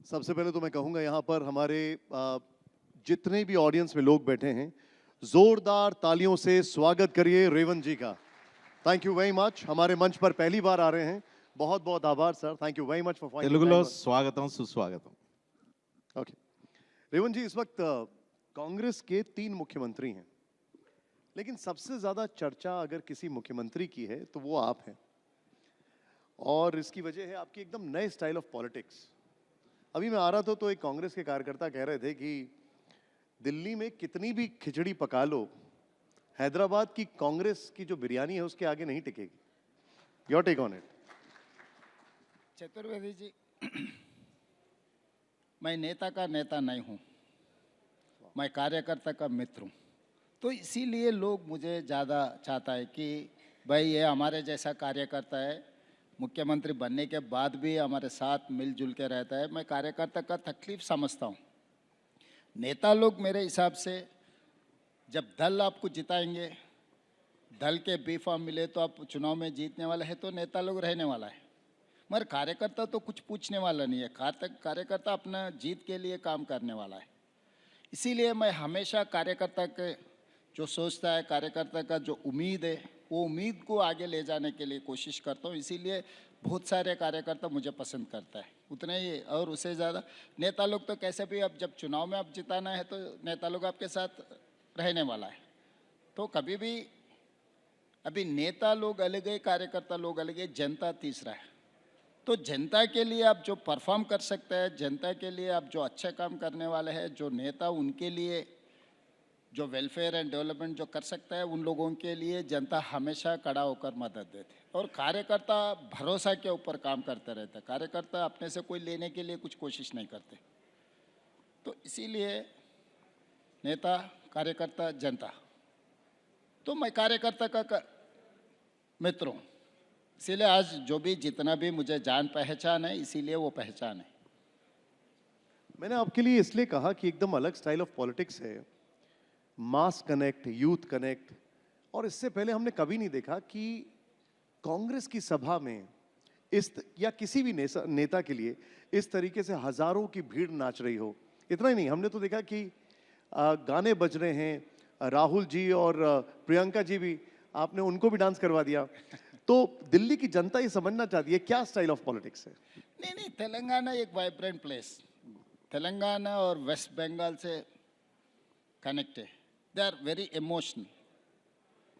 सबसे पहले तो मैं कहूंगा यहाँ पर हमारे जितने भी ऑडियंस में लोग बैठे हैं, जोरदार तालियों से स्वागत करिए रेवंत जी का। Thank you very much. हमारे मंच पर पहली बार आ रहे हैं, बहुत बहुत आभार sir. Thank you very much for finding తెలుగులో टाइम। స్వాగతం సుస్వాగతం. ओके रेवंत जी, इस वक्त कांग्रेस के 3 मुख्यमंत्री हैं, लेकिन सबसे ज्यादा चर्चा अगर किसी मुख्यमंत्री की है तो वो आप हैं, और इसकी वजह है आपकी एकदम नए स्टाइल ऑफ पॉलिटिक्स। अभी मैं आ रहा था तो एक कांग्रेस के कार्यकर्ता कह रहे थे कि दिल्ली में कितनी भी खिचड़ी पका लो, हैदराबाद की कांग्रेस की जो बिरयानी है उसके आगे नहीं टिकेगी। Your take on it. Chaturvedi ji, मैं नेता का नेता नहीं हूँ, मैं कार्यकर्ता का मित्र हूँ। तो इसीलिए लोग मुझे ज़्यादा चाहता है कि भाई ये हमारे जैसा कार्यकर्ता है, मुख्यमंत्री बनने के बाद भी हमारे साथ मिलजुल के रहता है। मैं कार्यकर्ता का तकलीफ समझता हूँ। नेता लोग मेरे हिसाब से जब दल आपको जिताएंगे, दल के बी फॉर्म मिले तो आप चुनाव में जीतने वाला है तो नेता लोग रहने वाला है, मगर कार्यकर्ता तो कुछ पूछने वाला नहीं है। कार्यकर्ता अपना जीत के लिए काम करने वाला है। इसीलिए मैं हमेशा कार्यकर्ता के जो सोचता है, कार्यकर्ता का जो उम्मीद है, वो उम्मीद को आगे ले जाने के लिए कोशिश करता हूँ। इसीलिए बहुत सारे कार्यकर्ता मुझे पसंद करता है, उतने ही और उससे ज़्यादा नेता लोग तो कैसे भी, अब जब चुनाव में आप जिताना है तो नेता लोग आपके साथ रहने वाला है। तो कभी भी अभी नेता लोग अलग है, कार्यकर्ता लोग अलग है, जनता तीसरा है। तो जनता के लिए आप जो परफॉर्म कर सकते हैं, जनता के लिए आप जो अच्छे काम करने वाले हैं, जो नेता उनके लिए जो वेलफेयर एंड डेवलपमेंट जो कर सकता है, उन लोगों के लिए जनता हमेशा खड़ा होकर मदद देते हैं। और कार्यकर्ता भरोसा के ऊपर काम करते रहते हैं। कार्यकर्ता अपने से कोई लेने के लिए कुछ कोशिश नहीं करते। तो इसीलिए नेता, कार्यकर्ता, जनता, तो मैं कार्यकर्ता का मित्र हूँ। इसीलिए आज जो भी जितना भी मुझे जान पहचान है, इसीलिए वो पहचान है। मैंने आपके लिए इसलिए कहा कि एकदम अलग स्टाइल ऑफ पॉलिटिक्स है, मास कनेक्ट, यूथ कनेक्ट, और इससे पहले हमने कभी नहीं देखा कि कांग्रेस की सभा में या किसी भी नेता के लिए इस तरीके से हजारों की भीड़ नाच रही हो। इतना ही नहीं, हमने तो देखा कि गाने बज रहे हैं, राहुल जी और प्रियंका जी भी, आपने उनको भी डांस करवा दिया। तो दिल्ली की जनता ये समझना चाहती है क्या स्टाइल ऑफ पॉलिटिक्स है। नहीं, तेलंगाना एक वाइब्रेंट प्लेस, तेलंगाना और वेस्ट बंगाल से कनेक्ट है। They are very emotional.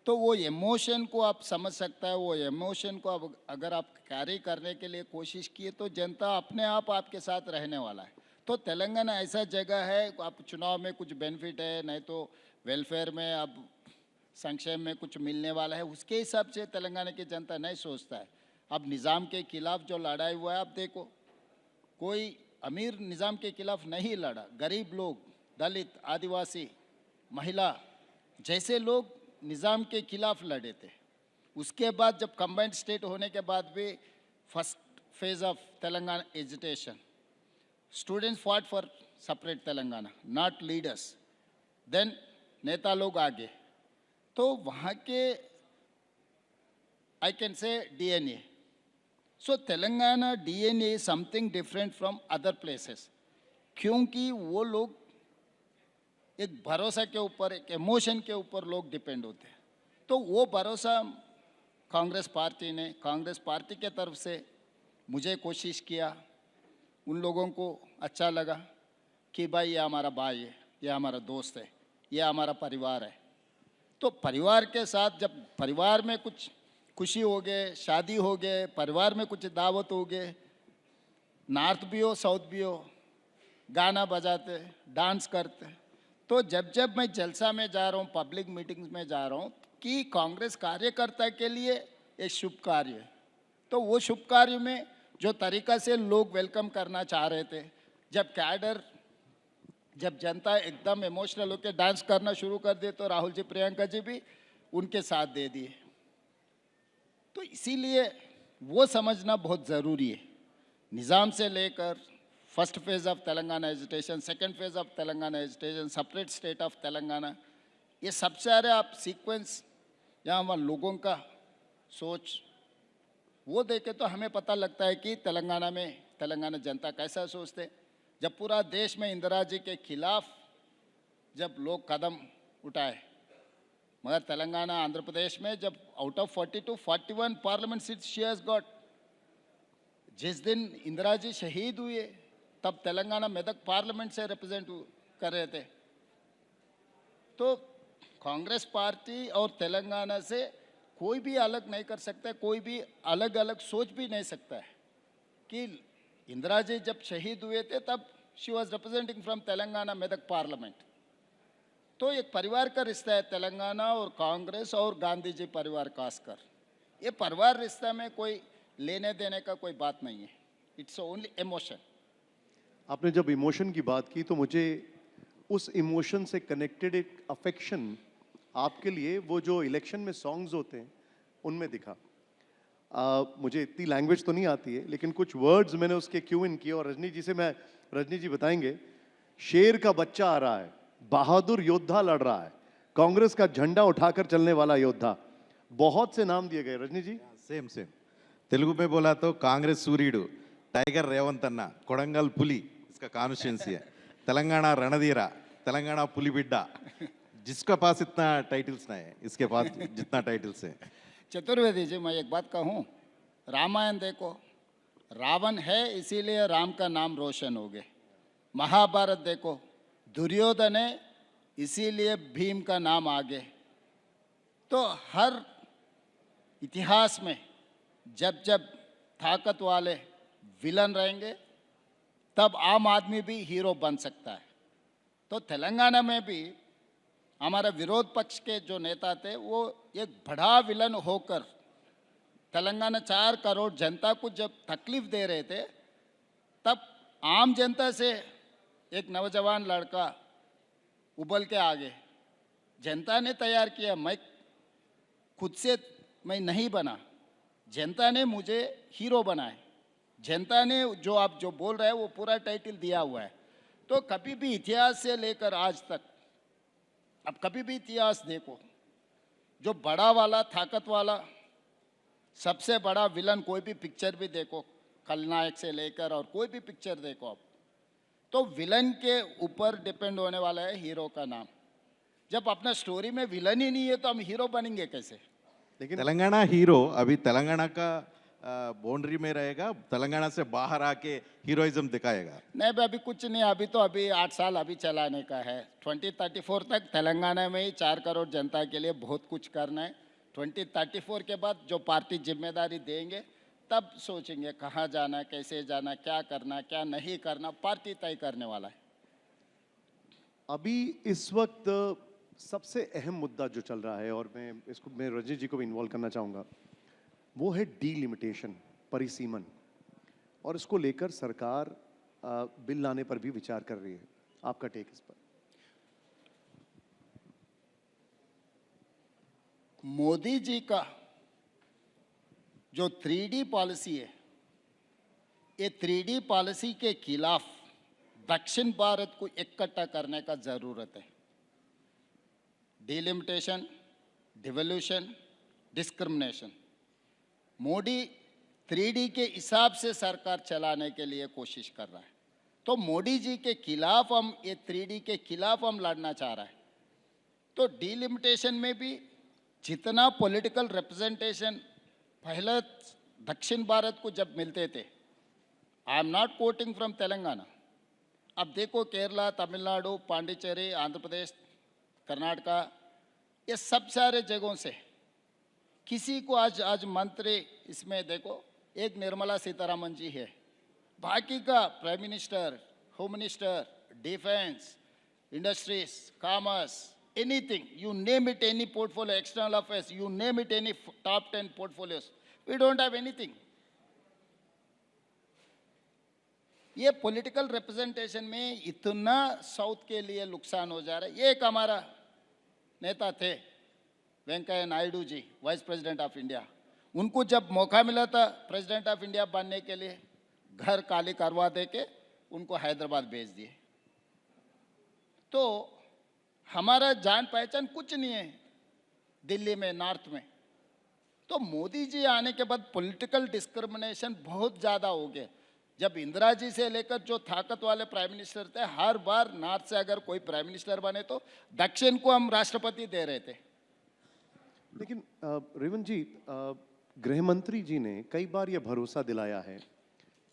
तो वो इमोशन को आप समझ सकता है, वो इमोशन को अब अगर आप कैरी करने के लिए कोशिश किए तो जनता अपने आप आपके साथ रहने वाला है। तो तेलंगाना ऐसा जगह है, आप चुनाव में कुछ बेनिफिट है, नहीं तो वेलफेयर में अब संक्षेम में कुछ मिलने वाला है, उसके हिसाब से तेलंगाना की जनता नहीं सोचता है। अब निज़ाम के खिलाफ जो लड़ाई हुआ है, आप देखो, कोई अमीर निज़ाम के खिलाफ नहीं लड़ा, गरीब लोग, दलित, आदिवासी, महिला जैसे लोग निज़ाम के खिलाफ लड़े थे। उसके बाद जब कंबाइंड स्टेट होने के बाद भी first phase of Telangana agitation, students fought for separate Telangana, not leaders. Then नेता लोग आगे, तो वहाँ के I can say DNA. So Telangana DNA is something different from other places, क्योंकि वो लोग एक भरोसा के ऊपर, एक इमोशन के ऊपर लोग डिपेंड होते हैं। तो वो भरोसा कांग्रेस पार्टी ने, कांग्रेस पार्टी के तरफ से मुझे कोशिश किया, उन लोगों को अच्छा लगा कि भाई ये हमारा भाई है, ये हमारा दोस्त है, ये हमारा परिवार है। तो परिवार के साथ जब परिवार में कुछ खुशी हो गए, शादी हो गए, परिवार में कुछ दावत हो गए, नॉर्थ भी हो साउथ भी हो, गाना बजाते, डांस करते। तो जब जब मैं जलसा में जा रहा हूँ, पब्लिक मीटिंग्स में जा रहा हूँ, कि कांग्रेस कार्यकर्ता के लिए एक शुभ कार्य है, तो वो शुभ कार्य में जो तरीका से लोग वेलकम करना चाह रहे थे, जब कैडर, जब जनता एकदम इमोशनल होकर डांस करना शुरू कर दे, तो राहुल जी, प्रियंका जी भी उनके साथ दे दिए। तो इसीलिए वो समझना बहुत ज़रूरी है। निज़ाम से लेकर first phase of Telangana agitation, second phase of Telangana agitation, separate state of Telangana, ये सब सारे आप सीक्वेंस यहाँ वहाँ लोगों का सोच वो देखे तो हमें पता लगता है कि तेलंगाना में तेलंगाना जनता कैसा सोचते। जब पूरा देश में इंदिरा जी के खिलाफ जब लोग कदम उठाए, मगर तेलंगाना आंध्र प्रदेश में जब out of 42 41 parliament seat she has got. जिस दिन इंदिरा जी शहीद हुए तब तेलंगाना मेदक पार्लियामेंट से रिप्रेजेंट कर रहे थे। तो कांग्रेस पार्टी और तेलंगाना से कोई भी अलग नहीं कर सकता, कोई भी अलग अलग सोच भी नहीं सकता है कि इंदिरा जी जब शहीद हुए थे तब she was representing from Telangana Medak parliament. तो एक परिवार का रिश्ता है तेलंगाना और कांग्रेस और गांधी जी परिवार खासकर। ये परिवार रिश्ता में कोई लेने देने का कोई बात नहीं है, इट्स ओनली इमोशन। आपने जब इमोशन की बात की तो मुझे उस इमोशन से कनेक्टेड एक अफेक्शन आपके लिए वो जो इलेक्शन में सॉन्ग्स होते हैं उनमें दिखा। मुझे इतनी लैंग्वेज तो नहीं आती है लेकिन कुछ वर्ड्स मैंने उसके क्यू इन किए और रजनी जी बताएंगे। शेर का बच्चा आ रहा है, बहादुर योद्धा लड़ रहा है, कांग्रेस का झंडा उठाकर चलने वाला योद्धा, बहुत से नाम दिए गए। रजनी जी సేమ్ సేమ్ తెలుగు में बोला तो कांग्रेस सूर्युడు टाइगर रेवंत अन्ना कोडंगल पुली इसका कॉन्स्टिट्यूंसी है, तेलंगाना रणधीरा, तेलंगाना पुली बिड्डा, जिसके पास इतना टाइटल्स नहीं है इसके पास जितना टाइटल्स है। चतुर्वेदी जी, मैं एक बात कहूँ, रामायण देखो, रावण है इसीलिए राम का नाम रोशन हो गए। महाभारत देखो, दुर्योधन है इसीलिए भीम का नाम आगे। तो हर इतिहास में जब जब ताकत वाले विलन रहेंगे तब आम आदमी भी हीरो बन सकता है। तो तेलंगाना में भी हमारा विरोध पक्ष के जो नेता थे वो एक बड़ा विलन होकर तेलंगाना 4 करोड़ जनता को जब तकलीफ दे रहे थे तब आम जनता से एक नौजवान लड़का उबल के आगे, जनता ने तैयार किया, मैं खुद से मैं नहीं बना, जनता ने मुझे हीरो बनाए, जनता ने जो आप जो बोल रहे हैं वो पूरा टाइटल दिया हुआ है। तो कभी भी इतिहास से लेकर आज तक, अब कभी भी इतिहास देखो, जो बड़ा वाला ताकत वाला सबसे बड़ा विलन कोई भी पिक्चर भी देखो, खलनायक से लेकर और कोई भी पिक्चर देखो आप, तो विलन के ऊपर डिपेंड होने वाला है हीरो का नाम। जब अपना स्टोरी में विलन ही नहीं है तो हम हीरो बनेंगे कैसे? लेकिन तेलंगाना हीरो अभी तेलंगाना का बाउंड्री में रहेगा, तेलंगाना से बाहर आके हीरोइज्म दिखाएगा। नहीं भाई, अभी कुछ नहीं, अभी तो अभी 8 साल अभी चलाने का है। 2034 तक तेलंगाना में ही 4 करोड़ जनता के लिए बहुत कुछ करना है। 2034 के बाद जो पार्टी जिम्मेदारी देंगे तब सोचेंगे कहाँ जाना, कैसे जाना, क्या करना, क्या नहीं करना, पार्टी तय करने वाला है। अभी इस वक्त सबसे अहम मुद्दा जो चल रहा है और मैं रजनी जी को भी इन्वॉल्व करना चाहूँगा, वो है डीलिमिटेशन, परिसीमन। और इसको लेकर सरकार बिल लाने पर भी विचार कर रही है। आपका टेक इस पर? मोदी जी का जो 3D पॉलिसी है, ये 3D पॉलिसी के खिलाफ दक्षिण भारत को इकट्ठा करने का जरूरत है। Delimitation, devolution, discrimination, Modi 3D के हिसाब से सरकार चलाने के लिए कोशिश कर रहा है। तो मोदी जी के खिलाफ हम, ये 3D के खिलाफ हम लड़ना चाह रहा है। तो डिलिमिटेशन में भी जितना पॉलिटिकल रिप्रेजेंटेशन पहले दक्षिण भारत को जब मिलते थे, आई am not coating from Telangana, अब देखो केरला, तमिलनाडु, पांडिचेरी, आंध्र प्रदेश, कर्नाटका, ये सब सारे जगहों से किसी को आज मंत्री, इसमें देखो एक निर्मला सीतारमण जी है, बाकी का prime minister, home minister, defence, industries, commerce, anything, you name it, any portfolio, external affairs, you name it, any top 10 portfolios, we don't have anything. ये पॉलिटिकल रिप्रेजेंटेशन में इतना साउथ के लिए नुकसान हो जा रहा है। ये एक हमारा नेता थे Venkaiah Naidu ji, vice president of India, उनको जब मौका मिला था प्रेसिडेंट ऑफ इंडिया बनने के लिए, घर खाली करवा दे के उनको हैदराबाद भेज दिए। तो हमारा जान पहचान कुछ नहीं है दिल्ली में, नॉर्थ में। तो मोदी जी आने के बाद पॉलिटिकल डिस्क्रिमिनेशन बहुत ज़्यादा हो गया। जब इंदिरा जी से लेकर जो ताकत वाले प्राइम मिनिस्टर थे, हर बार नॉर्थ से अगर कोई प्राइम मिनिस्टर बने तो दक्षिण को हम राष्ट्रपति दे रहे थे। लेकिन रेवंत जी, गृह मंत्री जी ने कई बार यह भरोसा दिलाया है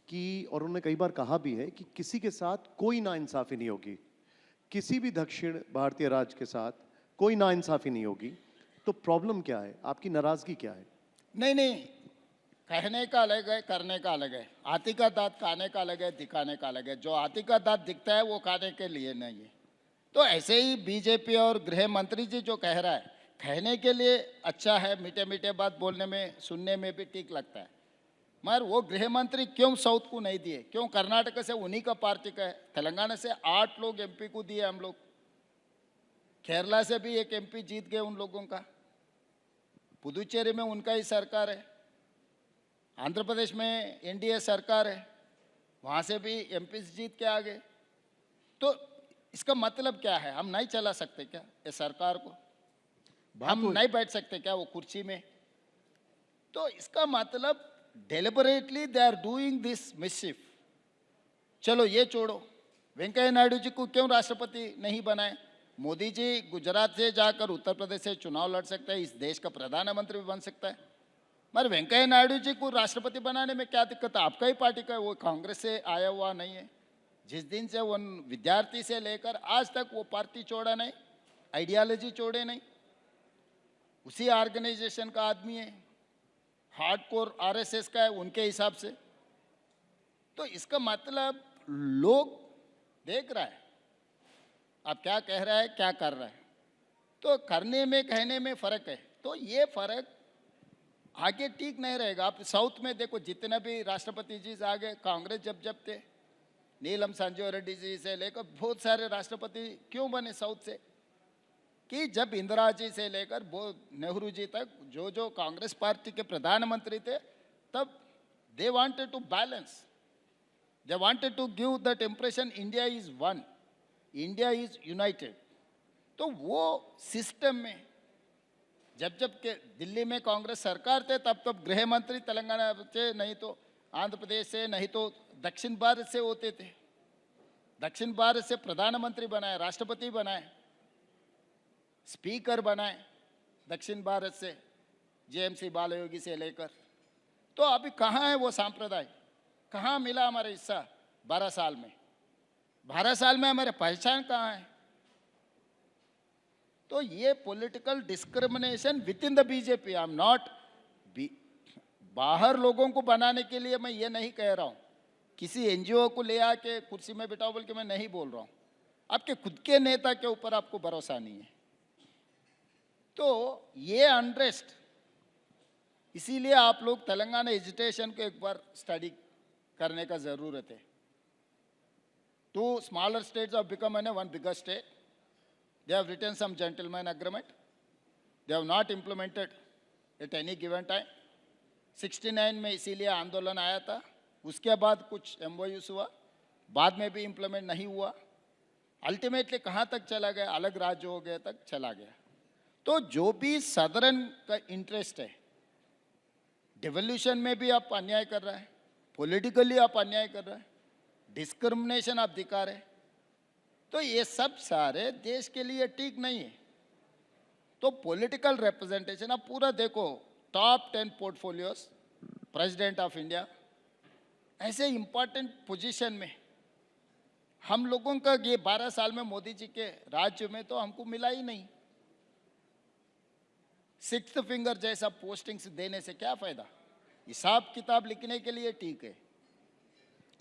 कि, और उन्होंने कई बार कहा भी है कि किसी के साथ कोई नाइंसाफी नहीं होगी, किसी भी दक्षिण भारतीय राज्य के साथ कोई नाइंसाफी नहीं होगी। तो प्रॉब्लम क्या है, आपकी नाराजगी क्या है? नहीं नहीं, कहने का अलग है, करने का अलग है। हाथी का दांत खाने का अलग है, दिखाने का अलग है। जो हाथी का दांत दिखता है वो खाने के लिए नहीं है। तो ऐसे ही बीजेपी और गृह मंत्री जी जो कह रहा है, कहने के लिए अच्छा है, मीठे मीठे बात बोलने में सुनने में भी ठीक लगता है, मगर वो गृह मंत्री क्यों साउथ को नहीं दिए? क्यों कर्नाटक से उन्हीं का पार्टी का है, तेलंगाना से 8 लोग एमपी को दिए हम लोग, केरला से भी एक एमपी जीत गए उन लोगों का, पुदुचेरी में उनका ही सरकार है, आंध्र प्रदेश में एनडीए सरकार है, वहाँ से भी एमपी जीत के आ गए। तो इसका मतलब क्या है? हम नहीं चला सकते क्या ये सरकार को? हम नहीं बैठ सकते क्या वो कुर्सी में? तो इसका मतलब deliberately they are doing this mischief. चलो ये छोड़ो, वेंकैया नायडू जी को क्यों राष्ट्रपति नहीं बनाए? मोदी जी गुजरात से जाकर उत्तर प्रदेश से चुनाव लड़ सकते हैं, इस देश का प्रधानमंत्री भी बन सकता है, मगर वेंकैया नायडू जी को राष्ट्रपति बनाने में क्या दिक्कत है? आपका ही पार्टी का है, वो कांग्रेस से आया हुआ नहीं है। जिस दिन से वो विद्यार्थी से लेकर आज तक वो पार्टी छोड़ा नहीं, आइडियोलॉजी छोड़े नहीं, उसी ऑर्गेनाइजेशन का आदमी है, हार्डकोर आरएसएस का है उनके हिसाब से। तो इसका मतलब लोग देख रहा है आप क्या कह रहा है, क्या कर रहा है। तो करने में कहने में फर्क है। तो ये फर्क आगे ठीक नहीं रहेगा। आप साउथ में देखो, जितने भी राष्ट्रपति जी आगे कांग्रेस जब थे, नीलम संजीव रेड्डी जी से लेकर बहुत सारे राष्ट्रपति क्यों बने साउथ से? कि जब इंदिरा जी से लेकर नेहरू जी तक जो जो कांग्रेस पार्टी के प्रधानमंत्री थे, तब they wanted to balance, they wanted to give that impression India is one, India is united. तो वो सिस्टम में जब जब के दिल्ली में कांग्रेस सरकार थे, तब तब गृह मंत्री तेलंगाना से, नहीं तो आंध्र प्रदेश से, नहीं तो दक्षिण भारत से होते थे। दक्षिण भारत से प्रधानमंत्री बनाए, राष्ट्रपति बनाए, स्पीकर बनाए दक्षिण भारत से, जेएमसी बालयोगी से लेकर। तो अभी कहाँ है वो सांप्रदाय? कहाँ मिला हमारा हिस्सा 12 साल में? 12 साल में हमारे पहचान कहाँ है? तो ये political discrimination with in the BJP, I am not, बाहर लोगों को बनाने के लिए मैं ये नहीं कह रहा हूँ, किसी एनजीओ को ले आके कुर्सी में बिठाओ बोल के मैं नहीं बोल रहा हूँ। आपके खुद के नेता के ऊपर आपको भरोसा नहीं है। तो ये अनरेस्ट, इसीलिए आप लोग तेलंगाना एजिटेशन को एक बार स्टडी करने का जरूरत है। 2 smaller states have become one bigger state. They have written some gentleman agreement. They have not implemented at any given time. 69 में इसीलिए आंदोलन आया था, उसके बाद कुछ MOUs हुआ, बाद में भी इम्प्लीमेंट नहीं हुआ। अल्टीमेटली कहाँ तक चला गया? अलग राज्य हो गया तक चला गया। तो जो भी सदर्न का इंटरेस्ट है, डिवोल्यूशन में भी आप अन्याय कर रहा है, पॉलिटिकली आप अन्याय कर रहा है, डिस्क्रिमिनेशन आप दिखा रहे, तो ये सब सारे देश के लिए ठीक नहीं है। तो पॉलिटिकल रिप्रेजेंटेशन आप पूरा देखो, top 10 portfolios, president of India, ऐसे इंपॉर्टेंट पोजीशन में हम लोगों का ये 12 साल में मोदी जी के राज्य में तो हमको मिला ही नहीं। 6th फिंगर जैसा पोस्टिंग्स देने से क्या फायदा? हिसाब किताब लिखने के लिए ठीक है,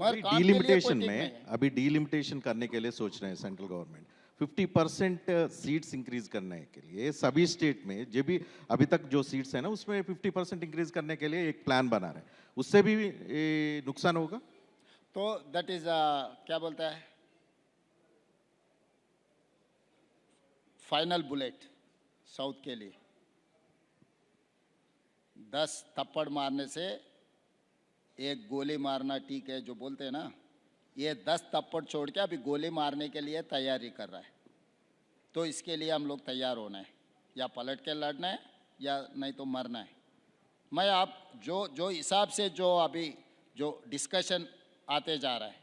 मगर काम के लिए कोई डीलिमिटेशन ठीक नहीं में है। अभी डीलिमिटेशन करने के लिए सोच रहे हैं सेंट्रल गवर्नमेंट, 50% सीट्स इंक्रीज करने के लिए सभी स्टेट में, जो भी अभी तक जो सीट्स है ना उसमें 50% इंक्रीज करने के लिए एक प्लान बना रहे हैं। उससे भी नुकसान होगा। तो दैट इज क्या बोलता है, फाइनल बुलेट साउथ के लिए। 10 थप्पड़ मारने से एक गोली मारना ठीक है, जो बोलते हैं ना, ये 10 थप्पड़ छोड़ के अभी गोली मारने के लिए तैयारी कर रहा है। तो इसके लिए हम लोग तैयार होना है, या पलट के लड़ना है या नहीं तो मरना है। मैं आप जो हिसाब से जो अभी जो डिस्कशन आते जा रहा है.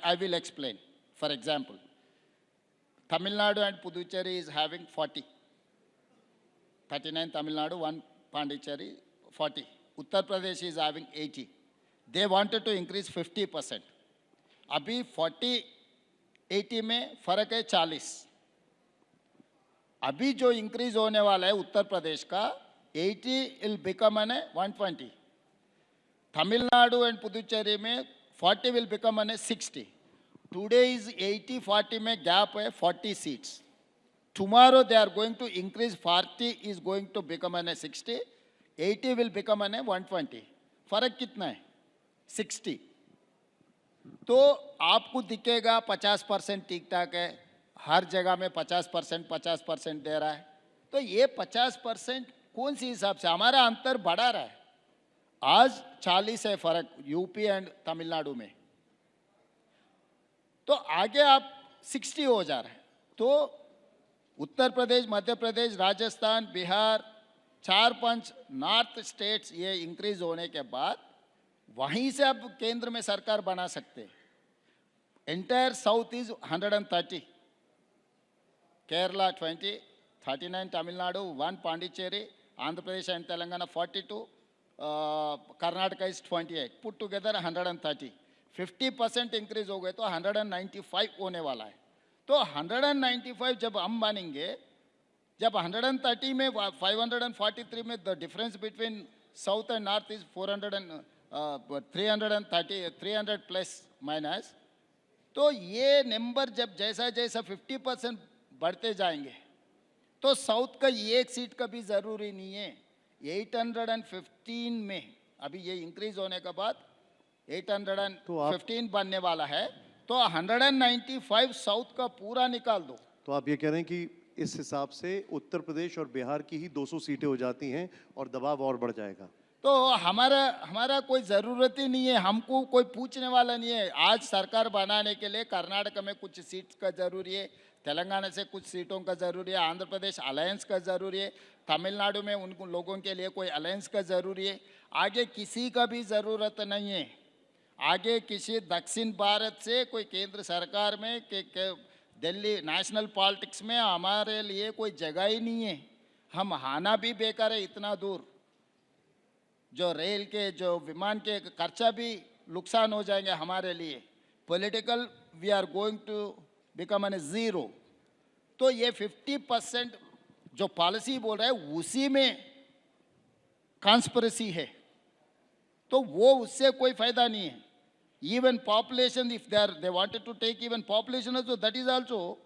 I will explain. For example, Tamil Nadu and Puducherry is having 40. 39 Tamil Nadu, 1 Pondicherry, 40. Uttar Pradesh is having 80. They wanted to increase 50%. अभी 40-80 में फर्क है 40. अभी जो इंक्रीज होने वाला है उत्तर प्रदेश का 80 will become an 120. Tamil Nadu and Puducherry में 40 will become an 60. Today is 80-40 में गैप है 40 seats. Tomorrow they are going to increase 40 is going to become an 60, 80 will become an 120. फर्क कितना है? 60. तो आपको दिखेगा 50% ठीक ठाक है, हर जगह में 50% दे रहा है. तो ये 50% कौन सी हिसाब से हमारा अंतर बढ़ा रहा है? आज 40 है फर्क यूपी एंड तमिलनाडु में, तो आगे आप 60 हो जा रहा है. तो उत्तर प्रदेश, मध्य प्रदेश, राजस्थान, बिहार, 4-5 नॉर्थ स्टेट्स ये इंक्रीज होने के बाद वहीं से अब केंद्र में सरकार बना सकते हैं. Entire south is 130, Kerala 20, 39 Tamil Nadu, 1 Pondicherry, Andhra Pradesh and Telangana 42, Karnataka is 28. Put together 130. 50% increase हो गए तो 195 होने वाला है. तो 195 जब हम मानेंगे, जब 130 में 543 में the difference between south and north is 300 plus minus. तो ये नंबर जब जैसा जैसा 50% बढ़ते जाएंगे तो साउथ का एक सीट का भी ज़रूरी नहीं है. 815 में अभी ये इंक्रीज होने के बाद 815 बनने वाला है. तो 195 साउथ का पूरा निकाल दो. तो आप ये कह रहे हैं कि इस हिसाब से उत्तर प्रदेश और बिहार की ही 200 सीटें हो जाती हैं और दबाव और बढ़ जाएगा. तो हमारा कोई ज़रूरत ही नहीं है, हमको कोई पूछने वाला नहीं है. आज सरकार बनाने के लिए कर्नाटक में कुछ सीट का ज़रूरी है, तेलंगाना से कुछ सीटों का ज़रूरी है, आंध्र प्रदेश अलायंस का ज़रूरी है, तमिलनाडु में उन लोगों के लिए कोई अलायंस का ज़रूरी है. आगे किसी का भी ज़रूरत नहीं है. आगे किसी दक्षिण भारत से कोई केंद्र सरकार में दिल्ली नेशनल पॉलिटिक्स में हमारे लिए कोई जगह ही नहीं है. हम आना भी बेकार है इतना दूर. जो रेल के जो विमान के खर्चा भी नुकसान हो जाएंगे हमारे लिए. Political we are going to become an 0. तो ये 50% जो पॉलिसी बोल रहा है उसी में कॉन्स्पिरेसी है. तो वो उससे कोई फायदा नहीं है. Even population, if they wanted to take even population also, that is also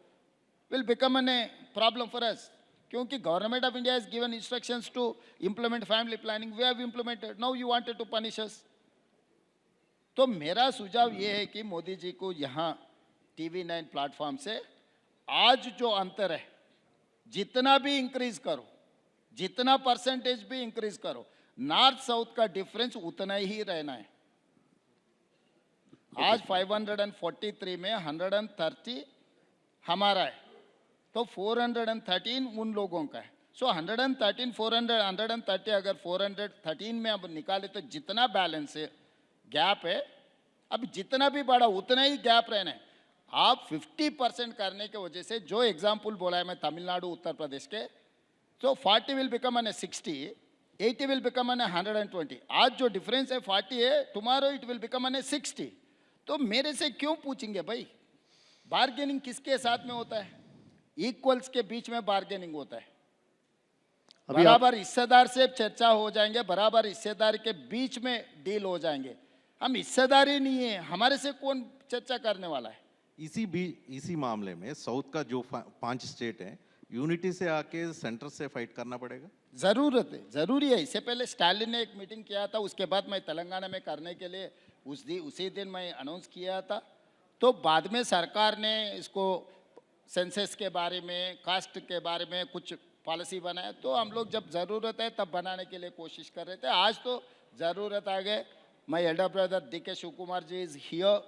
will become a problem for us. क्योंकि government of India has given instructions to implement family planning. We have implemented. Now you wanted to punish us. तो मेरा सुझाव ये है कि मोदी जी को यहाँ TV9 platform से आज जो अंतर है, जितना भी इंक्रीज करो, जितना परसेंटेज भी इंक्रीज करो, नॉर्थ साउथ का डिफरेंस उतना ही रहना है. आज 543 में 130 हमारा है, तो 413 उन लोगों का है. सो 113 130 अगर 413 में अब निकाले तो जितना बैलेंस है गैप है, अब जितना भी बढ़ा उतना ही गैप रहना है. आप 50% करने के वजह से जो एग्जाम्पल बोला है मैं तमिलनाडु उत्तर प्रदेश के, तो 40 will become an 60, 80 will become an 120. आज जो डिफरेंस है 40 है, tomorrow it will become an 60. तो मेरे से क्यों पूछेंगे भाई? बार्गेनिंग किसके साथ में होता है? इक्वल्स के बीच में बार्गेनिंग होता है. बराबर हिस्सेदार से चर्चा हो जाएंगे, बराबर हिस्सेदार के बीच में डील हो जाएंगे. हम हिस्सेदार ही नहीं है, हमारे से कौन चर्चा करने वाला है? इसी मामले में साउथ का जो 5 स्टेट है, यूनिटी से आके सेंटर से फाइट करना पड़ेगा. जरूरत है, जरूरी है. इससे पहले स्टालिन ने एक मीटिंग किया था, उसके बाद मैं तेलंगाना में करने के लिए उसी दिन मैं अनाउंस किया था. तो बाद में सरकार ने इसको सेंसस के बारे में, कास्ट के बारे में कुछ पॉलिसी बनाया. तो हम लोग जब ज़रूरत है तब बनाने के लिए कोशिश कर रहे थे. आज तो ज़रूरत आ गए. My elder brother DK Shiv Kumar ji is here.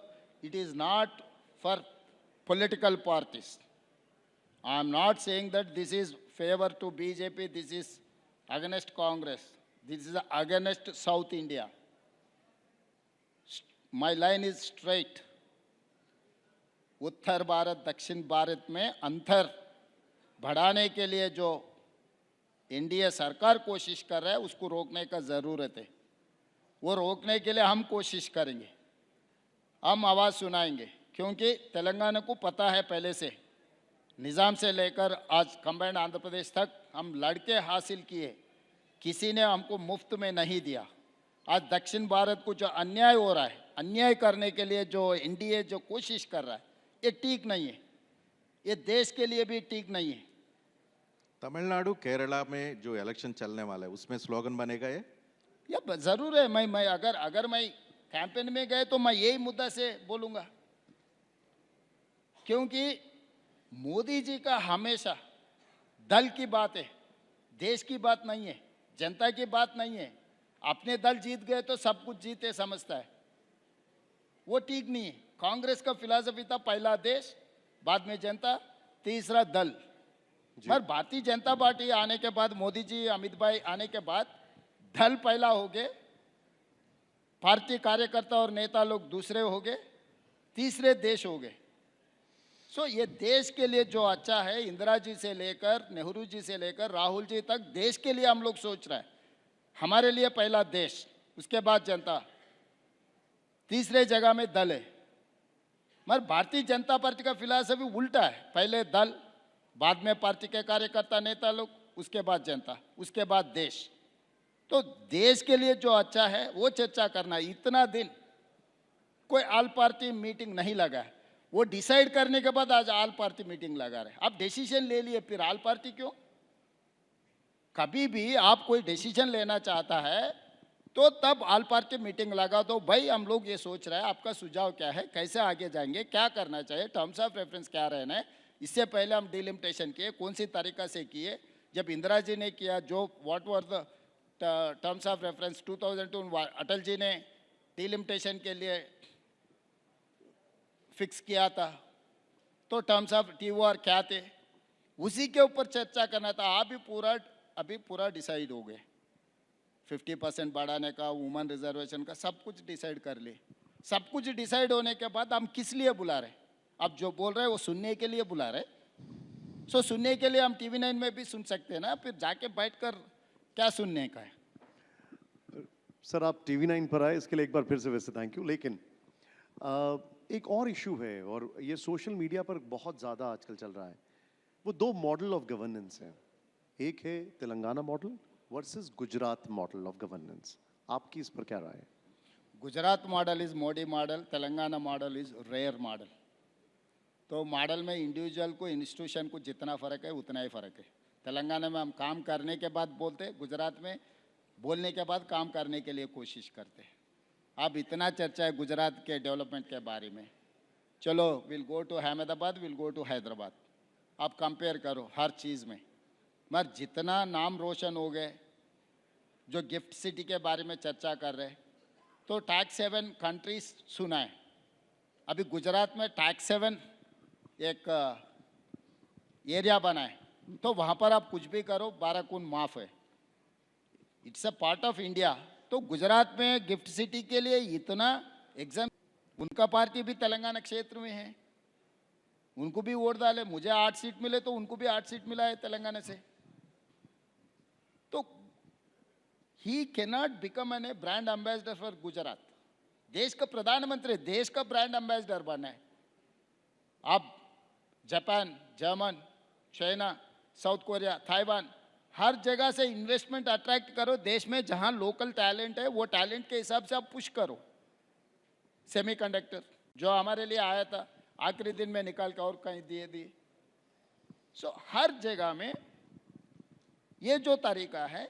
It is not for political parties. I am not saying that this is favour to BJP, this is against Congress, this is against south India. My line is straight. उत्तर भारत दक्षिण भारत में अंतर बढ़ाने के लिए जो एनडीए सरकार कोशिश कर रहा है उसको रोकने का ज़रूरत है। वो रोकने के लिए हम कोशिश करेंगे, हम आवाज़ सुनाएंगे, क्योंकि तेलंगाना को पता है पहले से, निज़ाम से लेकर आज कंबाइंड आंध्र प्रदेश तक हम लड़के हासिल किए, किसी ने हमको मुफ्त में नहीं दिया। आज दक्षिण भारत को जो अन्याय हो रहा है, अन्याय करने के लिए जो एनडीए जो कोशिश कर रहा है, ये ठीक नहीं है, ये देश के लिए भी ठीक नहीं है। तमिलनाडु केरला में जो इलेक्शन चलने वाला है उसमें स्लोगन बनेगा ये? या जरूर है। मैं अगर मैं कैंपेन में गए तो मैं यही मुद्दा से बोलूंगा, क्योंकि मोदी जी का हमेशा दल की बात है, देश की बात नहीं है, जनता की बात नहीं है। अपने दल जीत गए तो सब कुछ जीते समझता है, वो ठीक नहीं है। कांग्रेस का फिलॉसफी था पहला देश, बाद में जनता, तीसरा दल। पर भारतीय जनता पार्टी आने के बाद, मोदी जी अमित भाई आने के बाद, दल पहला हो गए, भारतीय कार्यकर्ता और नेता लोग दूसरे हो गए, तीसरे देश हो गए। सो ये देश के लिए जो अच्छा है, इंदिरा जी से लेकर नेहरू जी से लेकर राहुल जी तक देश के लिए हम लोग सोच रहे हैं। हमारे लिए पहला देश, उसके बाद जनता, तीसरे जगह में दल है। मगर भारतीय जनता पार्टी का फिलॉसफी उल्टा है, पहले दल, बाद में पार्टी के कार्यकर्ता नेता लोग, उसके बाद जनता, उसके बाद देश। तो देश के लिए जो अच्छा है वो चर्चा करना। इतना दिन कोई ऑल पार्टी मीटिंग नहीं लगा है, वो डिसाइड करने के बाद आज ऑल पार्टी मीटिंग लगा रहे। आप डिसीजन ले लिए, फिर ऑल पार्टी क्यों? कभी भी आप कोई डिसीजन लेना चाहता है तो तब ऑल पार्टी मीटिंग लगा दो। भाई हम लोग ये सोच रहे हैं, आपका सुझाव क्या है, कैसे आगे जाएंगे, क्या करना चाहिए, टर्म्स ऑफ रेफरेंस क्या रहना है। इससे पहले हम डिलिमिटेशन किए, कौन सी तरीका से किए। जब इंदिरा जी ने किया, जो what were the terms of reference 2002, Atal ji ने डिलिमिटेशन के लिए फिक्स किया था, तो टर्म्स ऑफ टीओआर क्या थे, उसी के ऊपर चर्चा करना था। अभी पूरा डिसाइड हो गए, 50% बढ़ाने का, वुमेन रिजर्वेशन का, सब कुछ डिसाइड कर लिए। सब कुछ डिसाइड होने के बाद हम किस लिए बुला रहे? अब जो बोल रहे हैं वो सुनने के लिए बुला रहे। सो सुनने के लिए हम टीवी 9 में भी सुन सकते हैं ना, फिर जाके बैठकर क्या सुनने का है। सर आप टीवी 9 पर आए, इसके लिए एक बार फिर से वैसे थैंक यू। लेकिन एक और इशू है, और ये सोशल मीडिया पर बहुत ज़्यादा आजकल चल रहा है। वो दो मॉडल ऑफ गवर्नेंस हैं, एक है Telangana model versus Gujarat model of governance. आपकी इस पर क्या राय है? Gujarat model is Modi model, Telangana model is rare model. तो मॉडल में इंडिविजुअल को, इंस्टीट्यूशन को जितना फ़र्क है उतना ही फ़र्क है। तेलंगाना में हम काम करने के बाद बोलते, गुजरात में बोलने के बाद काम करने के लिए कोशिश करते हैं। अब इतना चर्चा है गुजरात के डेवलपमेंट के बारे में, चलो will go to Ahmedabad, will go to Hyderabad, आप कंपेयर करो हर चीज़ में। मगर जितना नाम रोशन हो गए, जो गिफ्ट सिटी के बारे में चर्चा कर रहे, तो टैक्स हेवन कंट्रीज सुना है। अभी गुजरात में टैक्स हेवन एक एरिया बना है, तो वहाँ पर आप कुछ भी करो 12 खून माफ है। It's a part of India. तो गुजरात में गिफ्ट सिटी के लिए इतना एग्जाम, उनका पार्टी भी तेलंगाना क्षेत्र में है, उनको भी वोट डाले। मुझे 8 सीट मिले तो उनको भी 8 सीट मिला है तेलंगाना से। तो he cannot become an A brand ambassador for Gujarat. देश का प्रधानमंत्री देश का ब्रांड एम्बेसडर बना है। आप Japan, German, China, South Korea, Taiwan, हर जगह से इन्वेस्टमेंट अट्रैक्ट करो। देश में जहां लोकल टैलेंट है वो टैलेंट के हिसाब से आप पुश करो। सेमीकंडक्टर जो हमारे लिए आया था, आखिरी दिन में निकाल के और कहीं दिए दिए। सो हर जगह में ये जो तरीका है,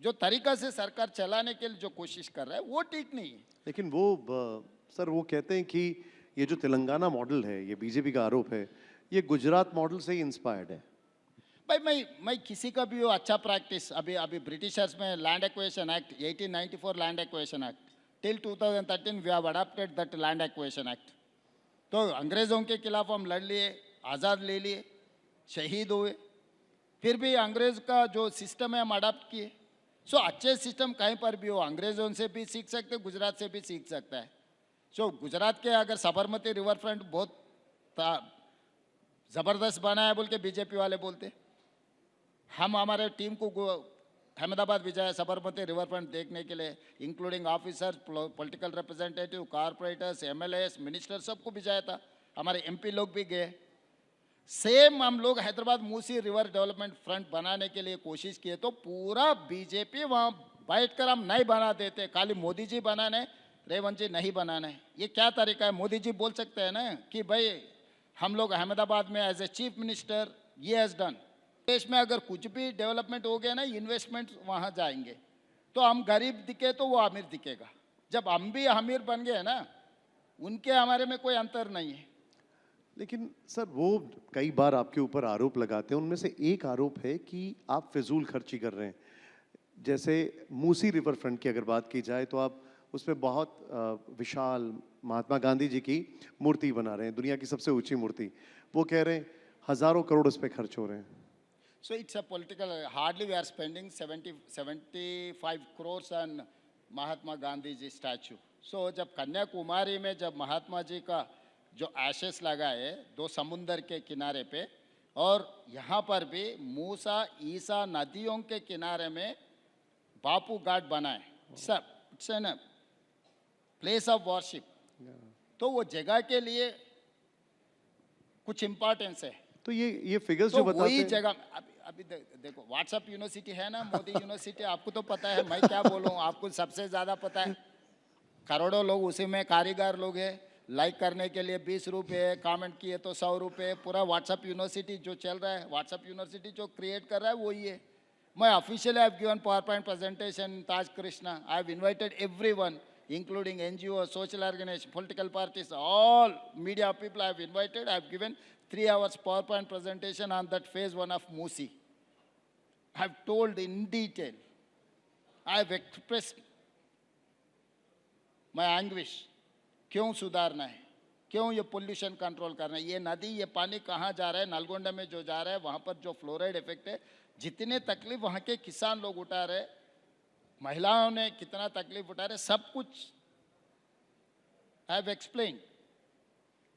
जो तरीका से सरकार चलाने के लिए जो कोशिश कर रहा है, वो ठीक नहीं है। लेकिन वो सर वो कहते हैं कि ये जो तेलंगाना मॉडल है, ये बीजेपी का आरोप है, ये गुजरात मॉडल से ही इंस्पायर्ड है। भाई मैं किसी का भी वो अच्छा प्रैक्टिस, अभी ब्रिटिशर्स में land acquisition act 1894 land acquisition act, till 2013 we have adopted that land acquisition act. तो अंग्रेज़ों के खिलाफ हम लड़ लिए, आज़ाद ले लिए, शहीद हुए, फिर भी अंग्रेज़ का जो सिस्टम है हम अडॉप्ट किए। सो अच्छे सिस्टम कहीं पर भी हो, अंग्रेज़ों से भी सीख सकते, गुजरात से भी सीख सकता है। जो गुजरात के अगर साबरमती रिवर फ्रंट बहुत ज़बरदस्त बना है बोल के बीजेपी वाले बोलते, हम हमारे टीम को अहमदाबाद भिजाया साबरमती रिवर फ्रंट देखने के लिए, including officers, political representative, corporators, MLAs, minister, सबको भिजाया था। हमारे एमपी लोग भी गए। सेम हम लोग Hyderabad Musi river development front बनाने के लिए कोशिश किए तो पूरा बीजेपी वहाँ बैठकर हम नहीं बना देते, खाली मोदी जी बनाने, रेवंत जी नहीं बनाने। ये क्या तरीका है? मोदी जी बोल सकते हैं ना कि भाई हम लोग अहमदाबाद में एज ए चीफ मिनिस्टर ये हैज़ डन। देश में अगर कुछ भी डेवलपमेंट हो गया ना, इन्वेस्टमेंट वहाँ जाएंगे, तो हम गरीब दिखे तो वो अमीर दिखेगा। जब हम भी अमीर बन गए ना, उनके हमारे में कोई अंतर नहीं है। लेकिन सर वो कई बार आपके ऊपर आरोप लगाते हैं, उनमें से एक आरोप है कि आप फिजूल खर्ची कर रहे हैं। जैसे मूसी रिवर फ्रंट की अगर बात की जाए तो आप उसमें बहुत विशाल महात्मा गांधी जी की मूर्ति बना रहे हैं, दुनिया की सबसे ऊंची मूर्ति। वो कह रहे हैं हजारों करोड़ उस पर खर्च हो रहे हैं। So it's a political, hardly we are spending 75 crores on Mahatma Gandhi ji statue. So जब कन्याकुमारी में जब महात्मा जी का जो एशेस लगा है दो समुंदर के किनारे पे, और यहाँ पर भी मूसा ईसा नदियों के किनारे में बापू घाट बना है, it's an place of worship. तो वो जगह के लिए कुछ इम्पोर्टेंस है। तो ये फिगर्स तो जो बताते वही हैं, जगह अभी देखो व्हाट्सएप यूनिवर्सिटी है ना, मोदी यूनिवर्सिटी, आपको तो पता है, मैं क्या बोलूं, आपको सबसे ज्यादा पता है। करोड़ों लोग उसी में कारीगर लोग हैं, लाइक करने के लिए 20 रुपये, कमेंट किए तो 100 रुपये। पूरा व्हाट्सएप यूनिवर्सिटी जो चल रहा है, व्हाट्सएप यूनिवर्सिटी जो क्रिएट कर रहा है वही है। मैं officially I have given power point presentation Taj Krishna, I have invited everyone including NGO, social organization, political parties, all media people I have invited. I have given 3 hours PowerPoint presentation on that phase 1 of Musi. I have told in detail. I have expressed my anguish. क्यों सुधारना है, क्यों ये pollution control करना है, ये नदी ये पानी कहाँ जा रहा है, नलगोंडा में जो जा रहा है वहाँ पर जो फ्लोराइड इफेक्ट है, जितने तकलीफ वहाँ के किसान लोग उठा रहे, महिलाओं ने कितना तकलीफ उठा रहे, सब कुछ आई हैव एक्सप्लेन।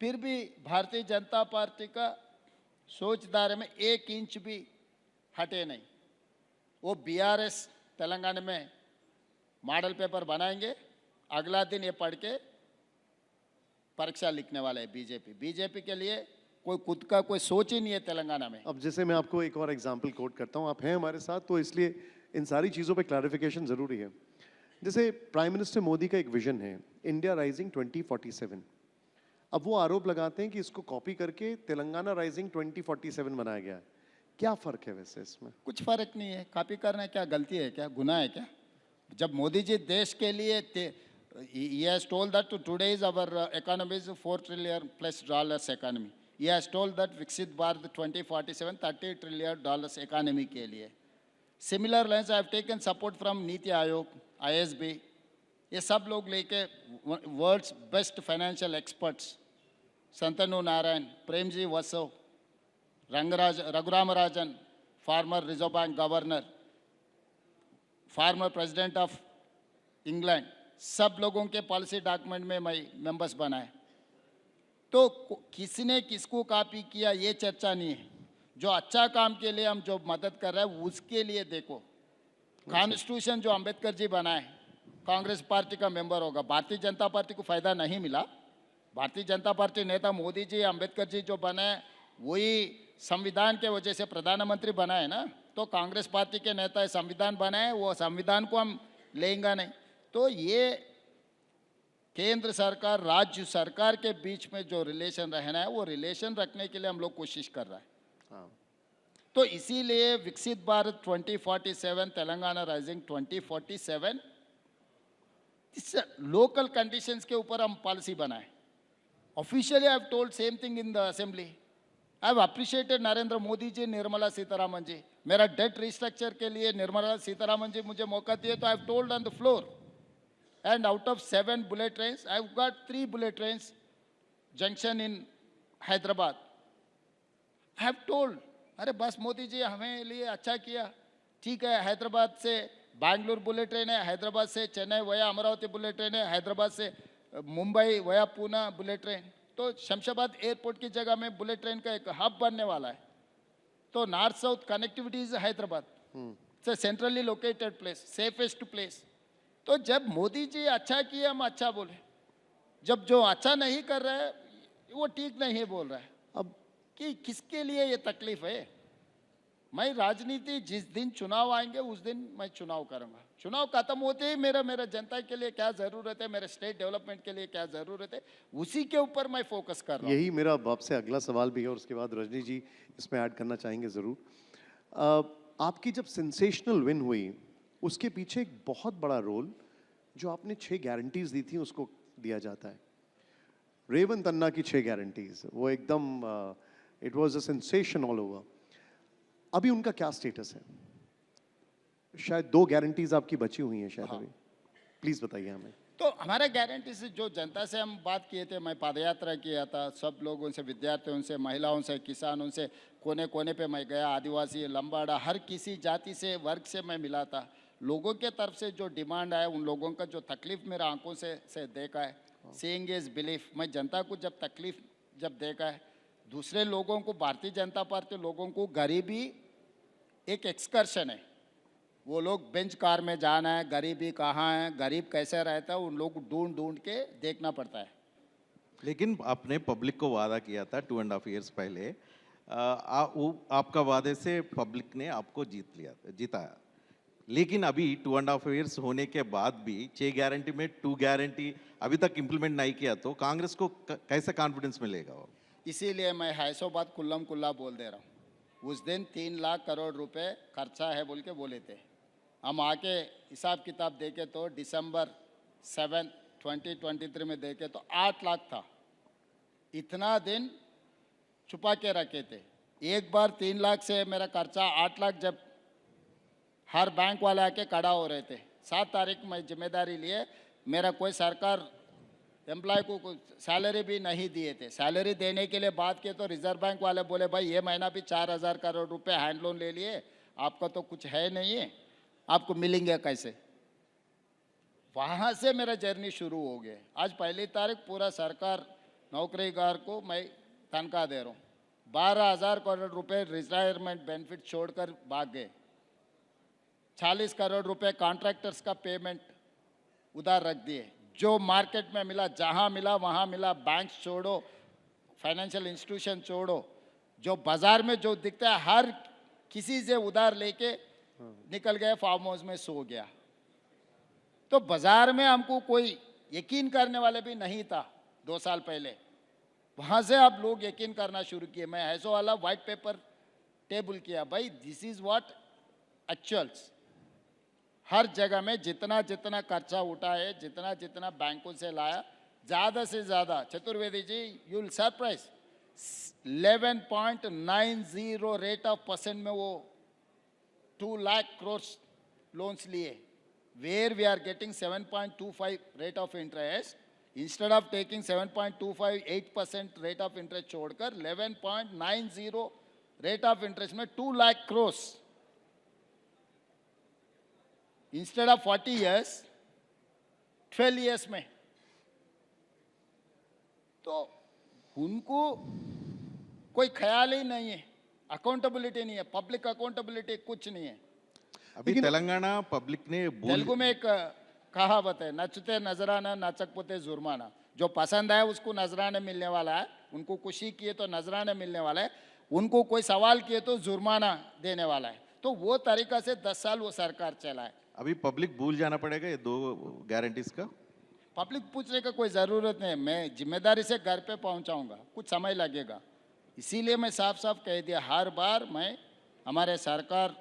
फिर भी भारतीय जनता पार्टी का सोचदार में 1 इंच भी हटे नहीं। वो बीआरएस तेलंगाना में मॉडल पेपर बनाएंगे, अगला दिन ये पढ़ के परीक्षा लिखने वाले है। बीजेपी के लिए कोई खुद का कोई सोच ही नहीं है तेलंगाना में। अब जैसे मैं आपको एक और एग्जांपल कोट करता हूं, आप हैं हमारे साथ तो इसलिए इन सारी चीज़ों पे क्लैरिफिकेशन ज़रूरी है। जैसे प्राइम मिनिस्टर मोदी का एक विजन है इंडिया राइजिंग 2047। अब वो आरोप लगाते हैं कि इसको कॉपी करके तेलंगाना राइजिंग 2047 बनाया गया है। क्या फ़र्क है वैसे इसमें? कुछ फ़र्क नहीं है। कॉपी करना क्या गलती है, क्या गुनाह है क्या? जब मोदी जी देश के लिए he has told that today is our economy is $4 trillion plus economy. He has told that Viksit Bharat 2047 $30 trillion economy के लिए। Similar lines I have taken support from NITI Aayog, ISB, ये सब लोग लेके world's best financial experts, Santanu Narayan, Premji Vasav, Raghuram Rajan, former reserve bank governor, former president of England, सब लोगों के policy document में मैं मेंबर्स बनाए। तो किसी ने किसको कॉपी किया ये चर्चा नहीं है। जो अच्छा काम के लिए हम जो मदद कर रहे हैं उसके लिए देखो। कॉन्स्टिट्यूशन जो अंबेडकर जी बनाए, कांग्रेस पार्टी का मेंबर होगा, भारतीय जनता पार्टी को फायदा नहीं मिला। भारतीय जनता पार्टी नेता मोदी जी, अंबेडकर जी जो बनाए वही संविधान के वजह से प्रधानमंत्री बनाए ना। तो कांग्रेस पार्टी के नेता संविधान बनाए, वो संविधान को हम लेंगे नहीं। तो ये केंद्र सरकार राज्य सरकार के बीच में जो रिलेशन रहना है वो रिलेशन रखने के लिए हम लोग कोशिश कर रहा है। हाँ। तो इसीलिए विकसित भारत 2047, तेलंगाना राइजिंग 2047, इस लोकल कंडीशंस के ऊपर हम पॉलिसी बनाए। Officially I have told same thing in the assembly. I have appreciated Narendra Modi ji, Nirmala Sitharaman ji. मेरा डेट रिस्ट्रक्चर के लिए निर्मला सीतारामन जी मुझे मौका दिए तो आई have told on the floor, and out of 7 bullet trains, I've got 3 bullet trains junction in Hyderabad. I have told, अरे बस मोदी जी हमें लिए अच्छा किया, ठीक है। हैदराबाद से बैंगलोर बुलेट ट्रेन है, हैदराबाद से चेन्नई वया अमरावती बुलेट ट्रेन है, हैदराबाद से मुंबई वया पूना बुलेट ट्रेन, तो शमशाबाद एयरपोर्ट की जगह में बुलेट ट्रेन का एक हब बनने वाला है। तो north south connectivity is Hyderabad, it's centrally located place, safest place. तो जब मोदी जी अच्छा किए हम अच्छा बोले, जब जो अच्छा नहीं कर रहा है वो ठीक नहीं बोल रहा है, अब कि किसके लिए ये तकलीफ है। मैं राजनीति जिस दिन चुनाव आएंगे उस दिन मैं चुनाव करूंगा, चुनाव खत्म होते ही मेरा मेरा जनता के लिए क्या जरूरत है, मेरे स्टेट डेवलपमेंट के लिए क्या जरूरत है, उसी के ऊपर मैं फोकस कर रहा हूँ। यही मेरा आपसे अगला सवाल भी है और उसके बाद रजनी जी इसमें ऐड करना चाहेंगे ज़रूर। आपकी जब सेंसेशनल विन हुई उसके पीछे एक बहुत बड़ा रोल जो आपने 6 गारंटीज दी थी उसको दिया जाता है। रेवंत अन्ना की 6 गारंटीज, वो एकदम it was a sensation all over. अभी उनका क्या स्टेटस है? शायद 2 गारंटीज आपकी बची हुई हैं शायद अभी, प्लीज बताइए हमें। तो हमारा गारंटी से जो जनता से हम बात किए थे, मैं पदयात्रा किया था, सब लोगों से, विद्यार्थियों से, महिलाओं से, किसानों से, कोने कोने पे मैं गया, आदिवासी, लंबाड़ा, हर किसी जाति से, वर्ग से मैं मिला था। लोगों के तरफ से जो डिमांड है, उन लोगों का जो तकलीफ मेरा आंखों से देखा है, सीइंग इज बिलीफ। मैं जनता को जब तकलीफ जब देखा है, दूसरे लोगों को, भारतीय जनता पार्टी लोगों को गरीबी एक एक्सकर्शन है, वो लोग बेंच कार में जाना है, गरीबी कहाँ है, गरीब कैसे रहता है, उन लोग ढूंढ ढूंढ के देखना पड़ता है। लेकिन आपने पब्लिक को वादा किया था 2.5 ईयर्स पहले, वो आपका वादे से पब्लिक ने आपको जीताया। लेकिन अभी 2.5 ईयर्स होने के बाद भी 6 गारंटी में 2 गारंटी अभी तक इम्प्लीमेंट नहीं किया, तो कांग्रेस को कैसे कॉन्फिडेंस मिलेगा? वो इसीलिए मैं हैसो बात कुल्लम कुल्ला बोल दे रहा हूँ। उस दिन 3 लाख करोड़ रुपए खर्चा है बोल के बोले थे, हम आके हिसाब किताब देखे तो दिसंबर 7, 2023 में देखे तो 8 लाख था। इतना दिन छुपा के रखे थे। एक बार 3 लाख से मेरा खर्चा 8 लाख जब हर बैंक वाले आके खड़ा हो रहे थे, 7 तारीख में जिम्मेदारी लिए, मेरा कोई सरकार एम्प्लॉय को सैलरी भी नहीं दिए थे। सैलरी देने के लिए बात किए तो रिजर्व बैंक वाले बोले भाई ये महीना भी 4,000 करोड़ रुपए हैंड लोन ले लिए, आपका तो कुछ है नहीं है, आपको मिलेंगे कैसे। वहाँ से मेरा जर्नी शुरू हो गया। आज 1 तारीख पूरा सरकार नौकरीगार को मैं तनख्वाह दे रहा हूँ। 12,000 करोड़ रुपए रिटायरमेंट बेनिफिट छोड़कर भाग गए। 40 करोड़ रुपए कॉन्ट्रैक्टर्स का पेमेंट उधार रख दिए। जो मार्केट में मिला, जहाँ मिला वहाँ मिला, बैंक छोड़ो, फाइनेंशियल इंस्टीट्यूशन छोड़ो, जो बाजार में जो दिखता है हर किसी से उधार लेके निकल गए, फार्म हाउस में सो गया। तो बाजार में हमको कोई यकीन करने वाले भी नहीं था 2 साल पहले, वहाँ से अब लोग यकीन करना शुरू किए। मैं ऐसो वाला व्हाइट पेपर टेबल किया, भाई दिस इज व्हाट एक्चुअल्स। हर जगह में जितना जितना खर्चा उठा है, जितना जितना बैंकों से लाया, ज़्यादा से ज़्यादा, Chaturvedi ji you will surprise, 11.90 rate of percent में वो 2 लाख करोड़ लोन्स लिए, where we are getting 7.25 rate of interest, instead of taking 7.258% rate of interest छोड़कर 11.90 रेट ऑफ इंटरेस्ट में 2 lakh crore, instead of 40 years 12 years में। तो उनको कोई ख्याल ही नहीं है, अकाउंटेबिलिटी नहीं है, पब्लिक अकाउंटेबिलिटी कुछ नहीं है। अभी तेलंगाना पब्लिक ने तेलुगु में एक कहावत है, नचते नजराना नचकपोते जुर्माना। जो पसंद है उसको नजराने मिलने वाला है, उनको खुशी किए तो नजराने मिलने वाला है, उनको कोई सवाल किए तो जुर्माना देने वाला है। तो वो तरीका से 10 साल वो सरकार चला है। अभी पब्लिक भूल जाना पड़ेगा ये 2 गारंटीज का? पब्लिक पूछने का कोई ज़रूरत नहीं, मैं जिम्मेदारी से घर पे पहुंचाऊंगा, कुछ समय लगेगा। इसीलिए मैं साफ साफ कह दिया, हर बार मैं हमारे सरकार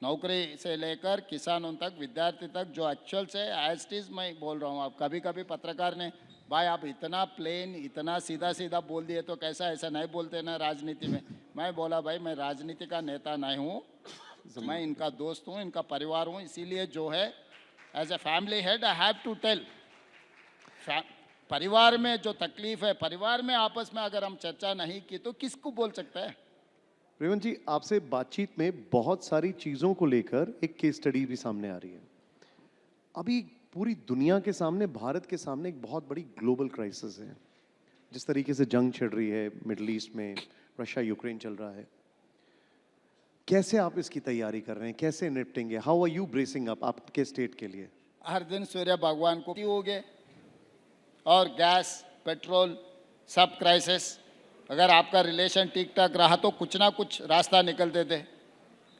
नौकरी से लेकर किसानों तक, विद्यार्थी तक, जो एक्चुअल से एज इट इज़ मैं बोल रहा हूँ। अब कभी कभी पत्रकार ने, भाई आप इतना प्लेन, इतना सीधा सीधा बोल दिए तो कैसा, ऐसा नहीं बोलते ना राजनीति में। मैं बोला भाई मैं राजनीति का नेता नहीं हूँ, मैं इनका दोस्त हूँ, इनका परिवार हूँ, इसीलिए जो है as a family head I have to tell. परिवार में जो तकलीफ है, परिवार में आपस में अगर हम चर्चा नहीं की तो किसको बोल सकता है। रेवंत जी, आपसे बातचीत में बहुत सारी चीजों को लेकर एक केस स्टडी भी सामने आ रही है। अभी पूरी दुनिया के सामने, भारत के सामने एक बहुत बड़ी ग्लोबल क्राइसिस है। जिस तरीके से जंग छिड़ रही है मिडल ईस्ट में, रशिया यूक्रेन चल रहा है, कैसे आप इसकी तैयारी कर रहे हैं, कैसे निपटेंगे? How are you bracing up आपके स्टेट के लिए? हर दिन सूर्य भगवान को हो गए और गैस पेट्रोल सब क्राइसिस। अगर आपका रिलेशन ठीक ठाक रहा तो कुछ ना कुछ रास्ता निकलते थे।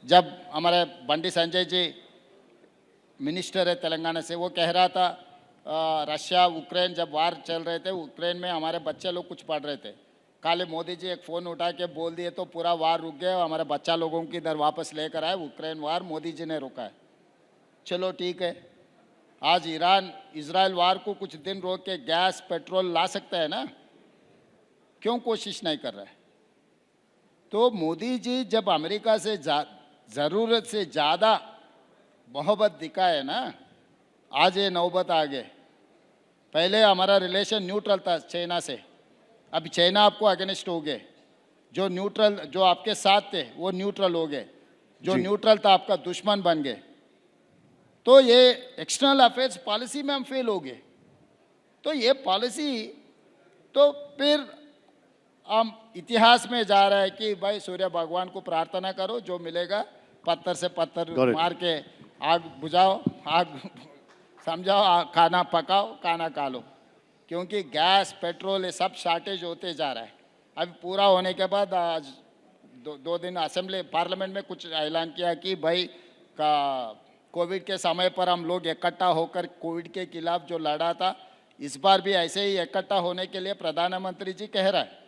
जब हमारे बंडी संजय जी मिनिस्टर है तेलंगाना से, वो कह रहा था रशिया उक्रेन जब वार चल रहे थे, उक्रेन में हमारे बच्चे लोग कुछ पढ़ रहे थे, काले मोदी जी एक फ़ोन उठा के बोल दिए तो पूरा वार रुक गया, हमारे बच्चा लोगों की इधर वापस लेकर आए। उक्रेन वार मोदी जी ने रोका है। चलो ठीक है, आज ईरान इजराइल वार को कुछ दिन रोक के गैस पेट्रोल ला सकता है ना, क्यों कोशिश नहीं कर रहा है? तो मोदी जी जब अमेरिका से ज़रूरत से ज़्यादा मोहब्बत दिखाए ना, आज ये नौबत आ गए। पहले हमारा रिलेशन न्यूट्रल था चाइना से, अब चाइना आपको अगेंस्ट हो गए। जो न्यूट्रल, जो आपके साथ थे वो न्यूट्रल हो गए, जो जी। न्यूट्रल था आपका दुश्मन बन गए। तो ये एक्सटर्नल अफेयर्स पॉलिसी में हम फेल हो गए। तो ये पॉलिसी, तो फिर हम इतिहास में जा रहा है कि भाई सूर्य भगवान को प्रार्थना करो, जो मिलेगा पत्थर से पत्थर Got it. मार के आग बुझाओ, आग समझाओ, खाना पकाओ, खाना खा लो। क्योंकि गैस पेट्रोल ये सब शॉर्टेज होते जा रहा है। अभी पूरा होने के बाद आज दो दिन असेंबली पार्लियामेंट में कुछ ऐलान किया कि भाई का कोविड के समय पर हम लोग इकट्ठा होकर कोविड के खिलाफ जो लड़ा था, इस बार भी ऐसे ही इकट्ठा होने के लिए प्रधानमंत्री जी कह रहा है।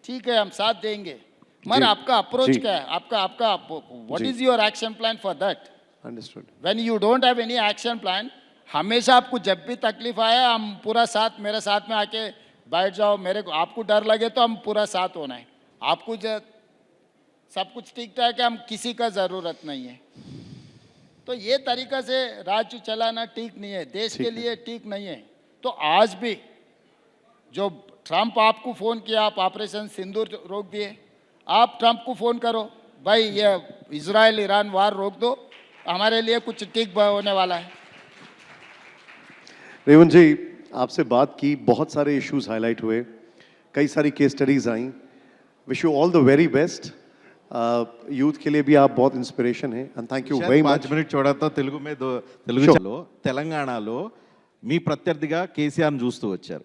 ठीक है, हम साथ देंगे, मगर जी, आपका अप्रोच जी। क्या है? आपका व्हाट जी। Is your action plan for that? Understood. When you don't have any action plan, हमेशा आपको जब भी तकलीफ आया हम पूरा साथ, मेरे साथ में आके बैठ जाओ, मेरे को आपको डर लगे तो हम पूरा साथ होना है। आपको सब कुछ ठीक ठाक है, हम किसी का ज़रूरत नहीं है। तो ये तरीका से राज्य चलाना ठीक नहीं है, देश के ठीक है। लिए ठीक नहीं है। तो आज भी जो ट्रंप आपको फ़ोन किया, आप ऑपरेशन सिंदूर रोक दिए, आप ट्रंप को फ़ोन करो, भाई ये इजराइल ईरान वार रोक दो, हमारे लिए कुछ ठीक होने वाला है। रेवंत जी, आपसे बात की, बहुत सारे इश्यूज हाईलाइट हुए, कई सारी केस स्टडीज आई। Wish you all the very best. Youth के लिए भी आप बहुत इंस्पिरेशन है, and thank you very 5 much. Minute చూడతో తెలుగు మీద తెలుగు Sure. లో తెలంగాణలో మీ ప్రత్యర్థిగా కేసీఆర్ని చూస్తూ వచ్చారు.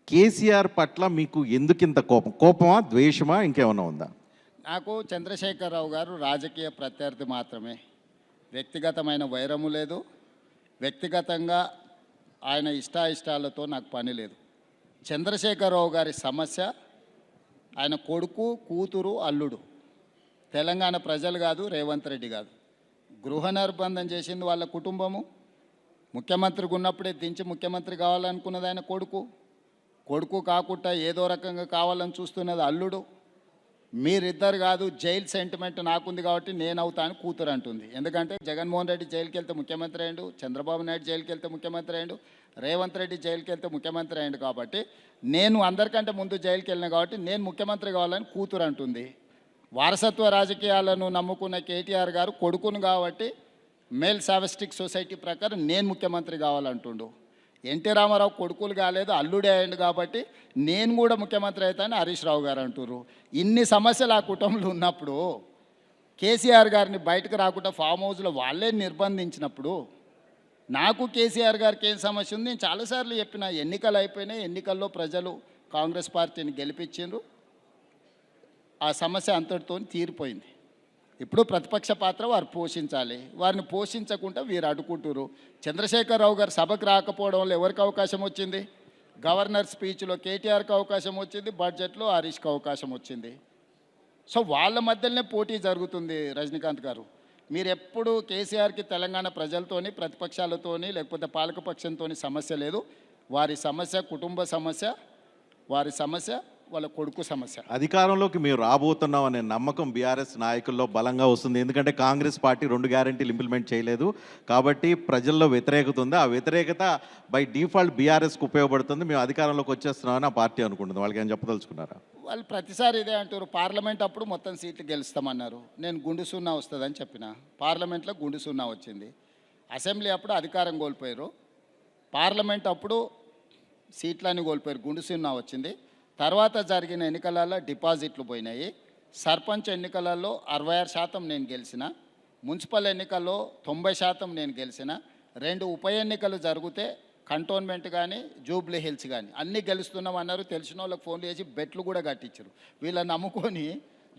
కేసీఆర్ పట్ల మీకు ఎందుకింత కోపం? కోపమా, ద్వేషమా, ఇంకేమైనా ఉందా? నాకు చంద్రశేఖరరావు గారు రాజకీయ ప్రత్యర్థి మాత్రమే, వ్యక్తిగతమైన వైరము లేదు, వ్యక్తిగతంగా ఆయన ఇష్టాయిష్టాలతో నాకు పని లేదు. చంద్రశేఖరరావు గారి సమస్య ఆయన కొడుకు, కూతురు, అల్లుడు. తెలంగాణ ప్రజలు కాదు, రేవంత్ రెడ్డి కాదు. గృహ నిర్బంధం చేసింది వాళ్ళ కుటుంబము. ముఖ్యమంత్రిగా ఉన్నప్పుడే దించి ముఖ్యమంత్రి కావాలనుకున్నది ఆయన కొడుకు. కొడుకు కాకుండా ఏదో రకంగా కావాలని చూస్తున్నది అల్లుడు. మీరిద్దరు కాదు, జైలు సెంటిమెంట్ నాకుంది కాబట్టి నేను అవుతాను కూతురు అంటుంది. ఎందుకంటే జగన్మోహన్ రెడ్డి జైలుకి వెళ్తే ముఖ్యమంత్రి అయ్యిండు, చంద్రబాబు నాయుడు జైలుకి వెళ్తే ముఖ్యమంత్రి అయ్యిండు, రేవంత్ రెడ్డి జైలుకి వెళ్తే ముఖ్యమంత్రి అయ్యిండు. కాబట్టి నేను అందరికంటే ముందు జైలుకి వెళ్ళిన కాబట్టి నేను ముఖ్యమంత్రి కావాలని కూతురు అంటుంది. వారసత్వ రాజకీయాలను నమ్ముకున్న కేటీఆర్ గారు కొడుకును కాబట్టి మేల్ సావెస్టిక్ సొసైటీ ప్రకారం నేను ముఖ్యమంత్రి కావాలంటుండు. ఎన్టీ రామారావు కొడుకులు కాలేదు, అల్లుడే అయ్యిండు కాబట్టి నేను కూడా ముఖ్యమంత్రి అవుతానని హరీష్ రావు గారు అంటున్నారు. ఇన్ని సమస్యలు ఆ కుటుంబంలో ఉన్నప్పుడు కేసీఆర్ గారిని బయటకు రాకుండా ఫామ్ హౌస్లో వాళ్ళే నిర్బంధించినప్పుడు నాకు కేసీఆర్ గారికి ఏం సమస్య ఉంది? నేను చాలాసార్లు చెప్పిన, ఎన్నికలు అయిపోయినాయి, ఎన్నికల్లో ప్రజలు కాంగ్రెస్ పార్టీని గెలిపించిండ్రు, ఆ సమస్య అంతటితో తీరిపోయింది. ఇప్పుడు ప్రతిపక్ష పాత్ర వారు పోషించాలి, వారిని పోషించకుండా వీరు అడ్డుకుంటారు. చంద్రశేఖరరావు గారు సభకు రాకపోవడం వల్ల ఎవరికి అవకాశం వచ్చింది? గవర్నర్ స్పీచ్లో కేటీఆర్కి అవకాశం వచ్చింది, బడ్జెట్లో హరీష్కి అవకాశం వచ్చింది. సో వాళ్ళ మధ్యలోనే పోటీ జరుగుతుంది. రజనీకాంత్ గారు, మీరు ఎప్పుడు కేసీఆర్కి తెలంగాణ ప్రజలతోని, ప్రతిపక్షాలతోని, లేకపోతే పాలకపక్షంతోని సమస్య లేదు. వారి సమస్య కుటుంబ సమస్య, వారి సమస్య వాళ్ళ కొడుకు సమస్య. అధికారంలోకి మేము రాబోతున్నాం అనే నమ్మకం బీఆర్ఎస్ నాయకుల్లో బలంగా వస్తుంది. ఎందుకంటే కాంగ్రెస్ పార్టీ 2 గ్యారెంటీలు ఇంప్లిమెంట్ చేయలేదు కాబట్టి ప్రజల్లో వ్యతిరేకత ఉంది. ఆ వ్యతిరేకత బై డిఫాల్ట్ బీఆర్ఎస్కి ఉపయోగపడుతుంది. మేము అధికారంలోకి వచ్చేస్తున్నామని ఆ పార్టీ అనుకుంటుంది. వాళ్ళకి ఏం చెప్పదలుచుకున్నారా? వాళ్ళు ప్రతిసారి ఇదే అంటారు, పార్లమెంట్ అప్పుడు మొత్తం సీట్లు గెలుస్తామన్నారు, నేను గుండు సున్నా వస్తుందని చెప్పిన, పార్లమెంట్లో గుండు సున్నా వచ్చింది. అసెంబ్లీ అప్పుడు అధికారం కోల్పోయారు, పార్లమెంట్ అప్పుడు సీట్లని కోల్పోయారు, గుండు సున్నా వచ్చింది. తర్వాత జరిగిన ఎన్నికలలో డిపాజిట్లు పోయినాయి. సర్పంచ్ ఎన్నికలలో 66% నేను గెలిచిన, మున్సిపల్ ఎన్నికల్లో 90% నేను గెలిచిన. 2 ఉప ఎన్నికలు జరిగితే కంటోన్మెంట్ కానీ జూబ్లీ హిల్స్ కానీ అన్నీ గెలుస్తున్నాం అన్నారు. తెలిసిన వాళ్ళకి ఫోన్లు చేసి బెట్లు కూడా కట్టించారు. వీళ్ళని నమ్ముకొని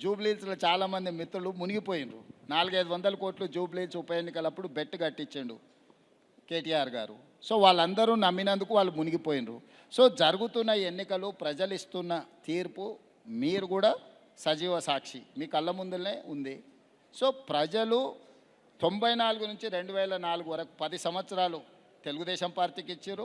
జూబ్లీ హిల్స్లో చాలామంది మిత్రులు మునిగిపోయినరు. 400-500 కోట్లు జూబ్లీ హిల్స్ ఉప ఎన్నికలప్పుడు బెట్ కట్టించండు కేటీఆర్ గారు. సో వాళ్ళందరూ నమ్మినందుకు వాళ్ళు మునిగిపోయినరు. సో జరుగుతున్న ఎన్నికలు, ప్రజలు ఇస్తున్న తీర్పు మీరు కూడా సజీవ సాక్షి, మీ కళ్ళ ముందులే ఉంది. సో ప్రజలు 94 నుంచి 2004 వరకు 10 సంవత్సరాలు తెలుగుదేశం పార్టీకి ఇచ్చారు.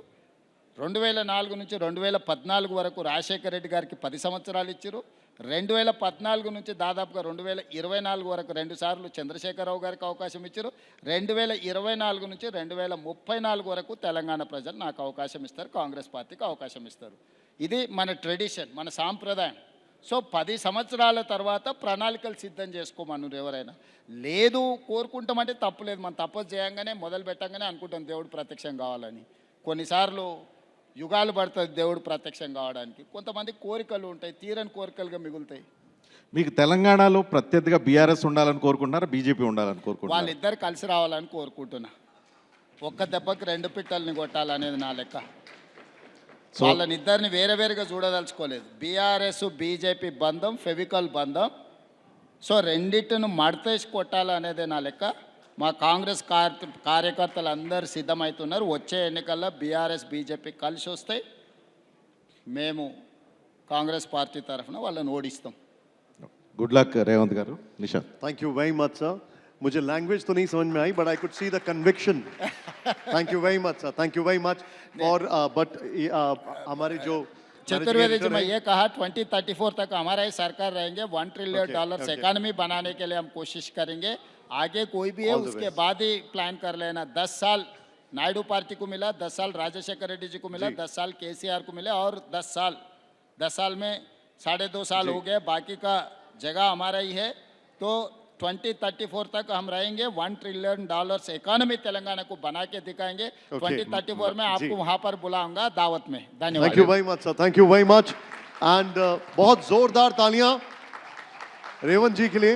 2004 నుంచి 2014 వరకు రాజశేఖర రెడ్డి గారికి 10 సంవత్సరాలు ఇచ్చారు. 2014 నుంచి దాదాపుగా 2024 వరకు 2 సార్లు చంద్రశేఖరరావు గారికి అవకాశం ఇచ్చారు. 2024 నుంచి 2034 వరకు తెలంగాణ ప్రజలు నాకు అవకాశం ఇస్తారు, కాంగ్రెస్ పార్టీకి అవకాశం ఇస్తారు. ఇది మన ట్రెడిషన్, మన సాంప్రదాయం. సో 10 సంవత్సరాల తర్వాత ప్రణాళికలు సిద్ధం చేసుకోమన్నారు ఎవరైనా. లేదు కోరుకుంటామంటే తప్పు లేదు, మనం తపస్సు చేయంగానే మొదలు పెట్టంగానే అనుకుంటాం దేవుడు ప్రత్యక్షం కావాలని. కొన్నిసార్లు యుగాలు పడుతుంది దేవుడు ప్రత్యక్షం కావడానికి. కొంతమంది కోరికలు ఉంటాయి, తీరని కోరికలుగా మిగులుతాయి. మీకు తెలంగాణలో ప్రత్యర్థిగా బీఆర్ఎస్ ఉండాలని కోరుకుంటున్నారా, బీజేపీ ఉండాలని కోరుకుంటున్నారా? వాళ్ళిద్దరు కలిసి రావాలని కోరుకుంటున్నా. ఒక్క దెబ్బకి 2 పిట్టల్ని కొట్టాలనేది నా లెక్క. వాళ్ళని ఇద్దరిని వేరే వేరుగా చూడదలుచుకోలేదు. బీఆర్ఎస్ బీజేపీ బంధం ఫెవికల్ బంధం. సో రెండింటిని మడతేసి కొట్టాలనేదే నా లెక్క. మా కాంగ్రెస్ కార్యకర్తలు అందరూ సిద్ధమవుతున్నారు. వచ్చే ఎన్నికల్లో బీఆర్ఎస్ బీజేపీ కలిసి వస్తాయి. మేము కాంగ్రెస్ పార్టీ తరఫున వాళ్ళని ఓడిస్తాం. Good luck Revanth garu. Nishad, thank you very much sir. मुझे लैंग्वेज तो नहीं समझ में आई, but I could see the conviction. Thank you very much sir, thank you very much. और बट हमारे जो चतुर्वेदी जी, मैं ये कहा 2034 तक हमारा ही सरकार रहेंगे. $1 ट्रिलियन इकोनॉमी बनाने के लिए हम कोशिश करेंगे. आगे कोई भी है उसके बाद ही प्लान कर लेना. 10 साल नायडू पार्टी को मिला, 10 साल राजशेखर रेड्डी जी को मिला, 10 साल केसीआर को मिला और 10 साल में 2.5 साल हो गए. बाकी का जगह हमारा ही है. तो 2034 तक हम रहेंगे. $1 ट्रिलियन इकोनॉमी तेलंगाना को बना के दिखाएंगे. 2034 में आपको वहां पर बुलाऊंगा दावत में. धन्यवाद. Thank you very much sir, thank you very much. And बहुत जोरदार तालियां रेवंत जी के लिए.